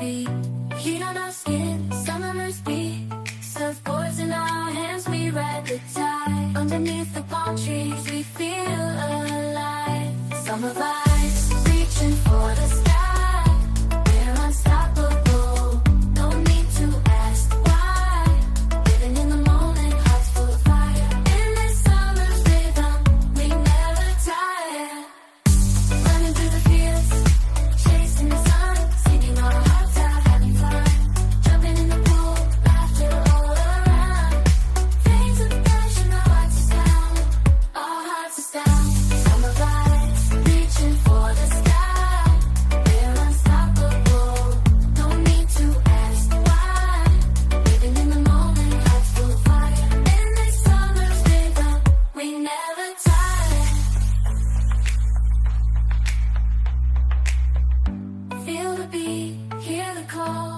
feet, heat on our skin, summer's beat. Surfboards in our hands, we ride the tide. Underneath the palm trees, we feel alive. Summer vibes, reaching for the sky. We're unstoppable, no need to ask why. Living in the moment, hearts full of fire. In this summer's rhythm, we never tire. Running through the fields, chasing the sun, singing our hearts out, having fun. Jumping in the pool, laughter all around. Fades of passion, our hearts are sound. Our hearts are sound. Summer vibes, reaching for the sky. We're unstoppable, no need to ask why. Living in the moment, hearts full of fire. In this summer's rhythm, we never tire. Feel the beat, hear the call.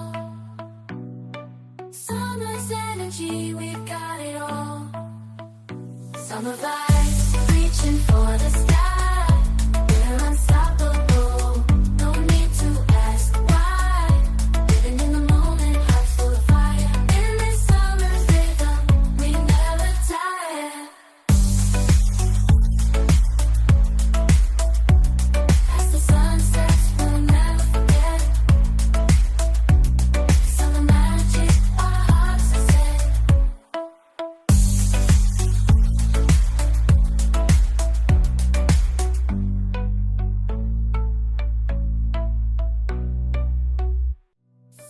Summer's energy, we've got it all. Summer vibes, reaching for the sky. We're unstoppable, no need to ask why. Living in the moment, hearts full of fire. In this summer's rhythm, we never tire. As the sun sets, we'll never forget. Summer magic, our hearts are set.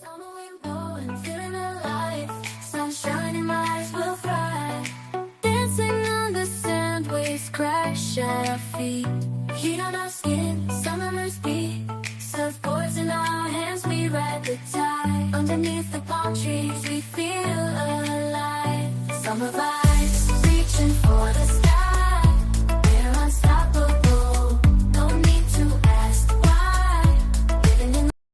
Summer wind blowing, feeling alive. Sunshine in my eyes will thrive. Dancing on the sand, waves crash at our feet. Heat on our skin, summer's beat. Surfboards in our hands, we ride the tide. Underneath the palm trees, we feel alive. Summer vibes,